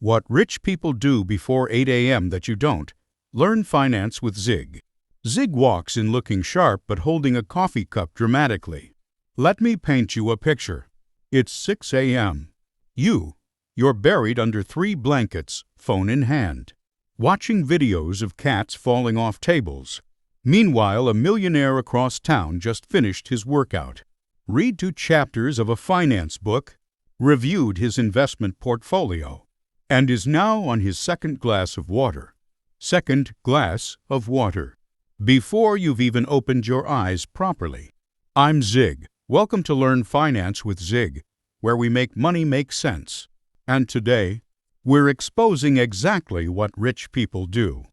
What rich people do before 8 a.m. that you don't. Learn finance with Zig. Zig walks in looking sharp but holding a coffee cup dramatically. Let me paint you a picture. It's 6 a.m. You're buried under 3 blankets, phone in hand, watching videos of cats falling off tables. Meanwhile, a millionaire across town just finished his workout, read 2 chapters of a finance book, reviewed his investment portfolio, and is now on his second glass of water. Before you've even opened your eyes properly. I'm Zig. Welcome to Learn Finance with Zig, where we make money make sense. And today, we're exposing exactly what rich people do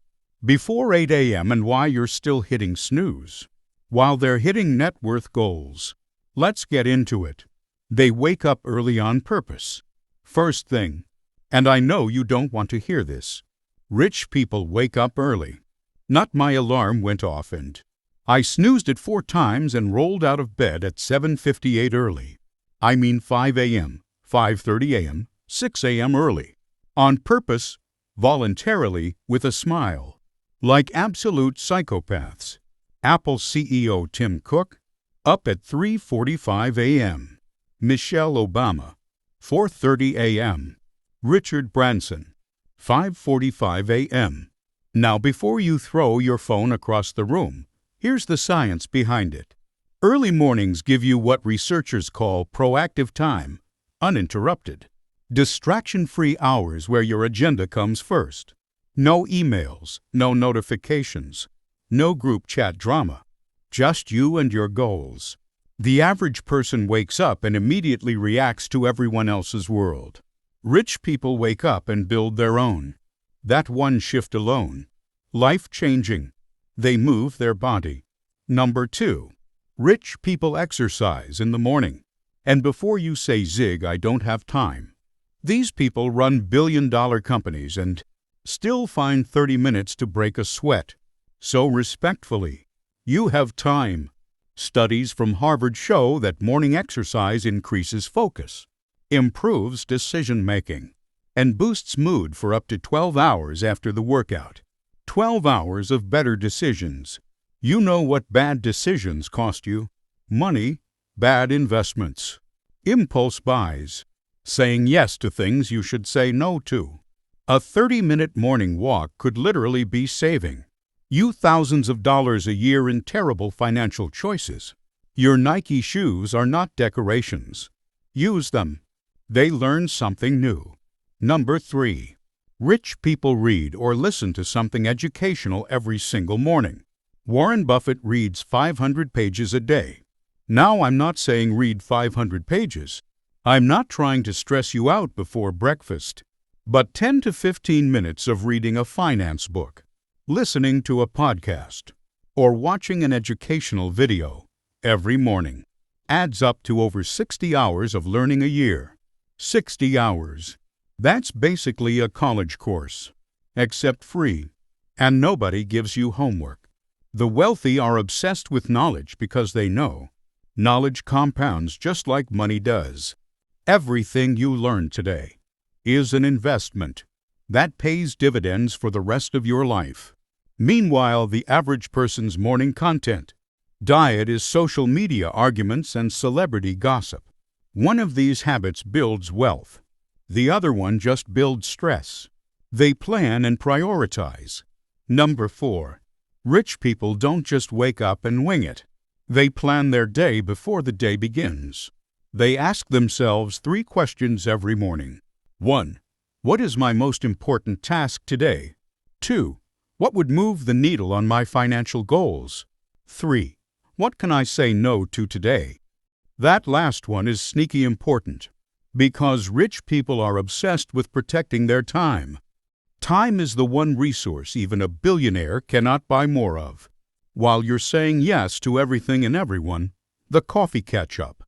before 8 a.m. and why you're still hitting snooze while they're hitting net worth goals. Let's get into it. They wake up early on purpose. First thing, and I know you don't want to hear this, rich people wake up early. Not my alarm went off and I snoozed it 4 times and rolled out of bed at 7:58 early. I mean 5 a.m., 5:30 a.m., 6 a.m. early. On purpose, voluntarily, with a smile. Like absolute psychopaths. Apple CEO Tim Cook, up at 3:45 a.m. Michelle Obama, 4:30 a.m. Richard Branson, 5:45 a.m. Now before you throw your phone across the room, here's the science behind it. Early mornings give you what researchers call proactive time, uninterrupted. Distraction-free hours where your agenda comes first. No emails, no notifications, no group chat drama. Just you and your goals. The average person wakes up and immediately reacts to everyone else's world. Rich people wake up and build their own. That one shift alone. Life-changing. They move their body. Number 2. Rich people exercise in the morning. And before you say, Zig, I don't have time. These people run billion-dollar companies and still find 30 minutes to break a sweat. So respectfully, you have time. Studies from Harvard show that morning exercise increases focus, improves decision-making, and boosts mood for up to 12 hours after the workout. 12 hours of better decisions. You know what bad decisions cost you? Money, bad investments, impulse buys, saying yes to things you should say no to. A 30-minute morning walk could literally be saving you thousands of dollars a year in terrible financial choices. Your Nike shoes are not decorations. Use them. They learn something new. Number 3. Rich people read or listen to something educational every single morning. Warren Buffett reads 500 pages a day. Now, I'm not saying read 500 pages. I'm not trying to stress you out before breakfast. But 10 to 15 minutes of reading a finance book, listening to a podcast, or watching an educational video every morning adds up to over 60 hours of learning a year. 60 hours. That's basically a college course, except free, and nobody gives you homework. The wealthy are obsessed with knowledge because they know knowledge compounds just like money does. Everything you learn today is an investment that pays dividends for the rest of your life. Meanwhile, the average person's morning content diet is social media arguments and celebrity gossip. One of these habits builds wealth. The other one just builds stress. They plan and prioritize. Number 4. Rich people don't just wake up and wing it. They plan their day before the day begins. They ask themselves 3 questions every morning. 1. What is my most important task today? 2. What would move the needle on my financial goals? 3. What can I say no to today? That last one is sneaky important, because rich people are obsessed with protecting their time. Time is the one resource even a billionaire cannot buy more of. While you're saying yes to everything and everyone, the coffee catch-up,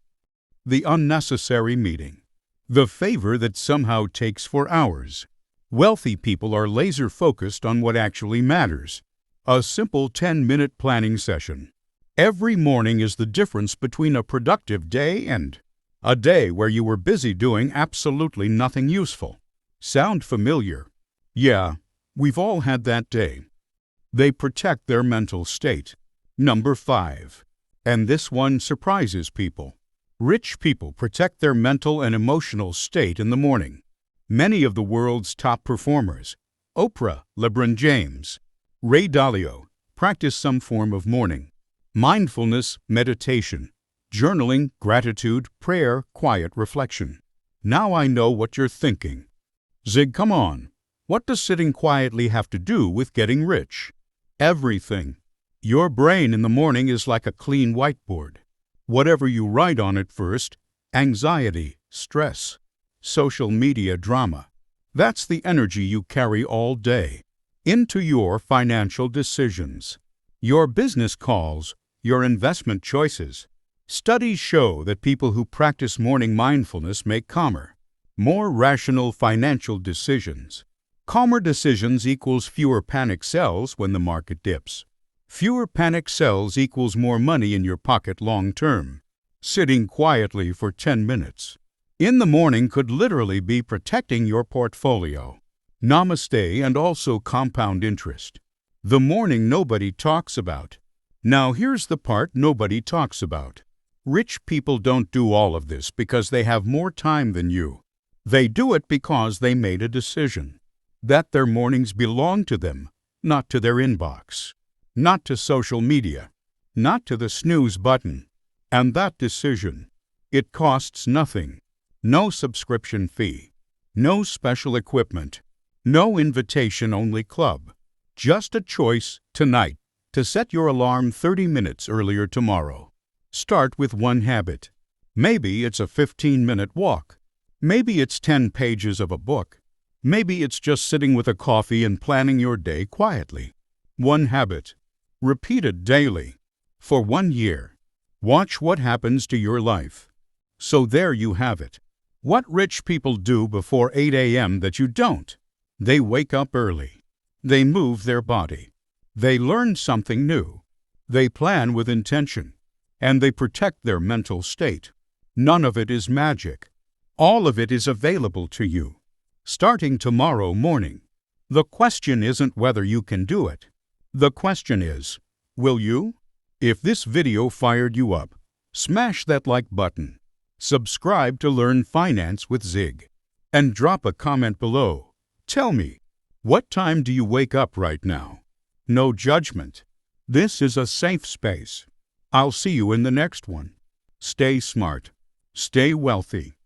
the unnecessary meeting, the favor that somehow takes 4 hours. Wealthy people are laser-focused on what actually matters. A simple 10-minute planning session. Every morning is the difference between a productive day and a day where you were busy doing absolutely nothing useful. Sound familiar? Yeah, we've all had that day. They protect their mental state. Number 5. And this one surprises people. Rich people protect their mental and emotional state in the morning. Many of the world's top performers, Oprah, LeBron James, Ray Dalio, practice some form of morning mindfulness, meditation, journaling, gratitude, prayer, quiet reflection. Now I know what you're thinking. Zig, come on. What does sitting quietly have to do with getting rich? Everything. Your brain in the morning is like a clean whiteboard. Whatever you write on it first, anxiety, stress, social media drama, that's the energy you carry all day into your financial decisions, your business calls, your investment choices. Studies show that people who practice morning mindfulness make calmer, more rational financial decisions. Calmer decisions equals fewer panic sells when the market dips. Fewer panic sells equals more money in your pocket long term. Sitting quietly for 10 minutes in the morning could literally be protecting your portfolio. Namaste and also compound interest. The morning nobody talks about. Now here's the part nobody talks about. Rich people don't do all of this because they have more time than you. They do it because they made a decision that their mornings belong to them, not to their inbox, not to social media, not to the snooze button. And that decision, it costs nothing. No subscription fee, no special equipment, no invitation-only club. Just a choice tonight to set your alarm 30 minutes earlier tomorrow. Start with one habit. Maybe it's a 15-minute walk. Maybe it's 10 pages of a book. Maybe it's just sitting with a coffee and planning your day quietly. One habit. Repeat it daily for 1 year. Watch what happens to your life. So there you have it. What rich people do before 8 a.m. that you don't? They wake up early. They move their body. They learn something new. They plan with intention. And they protect their mental state. None of it is magic. All of it is available to you. Starting tomorrow morning. The question isn't whether you can do it. The question is, will you? If this video fired you up, smash that like button. Subscribe to Learn Finance with Zig. And drop a comment below. Tell me, what time do you wake up right now? No judgment. This is a safe space. I'll see you in the next one. Stay smart. Stay wealthy.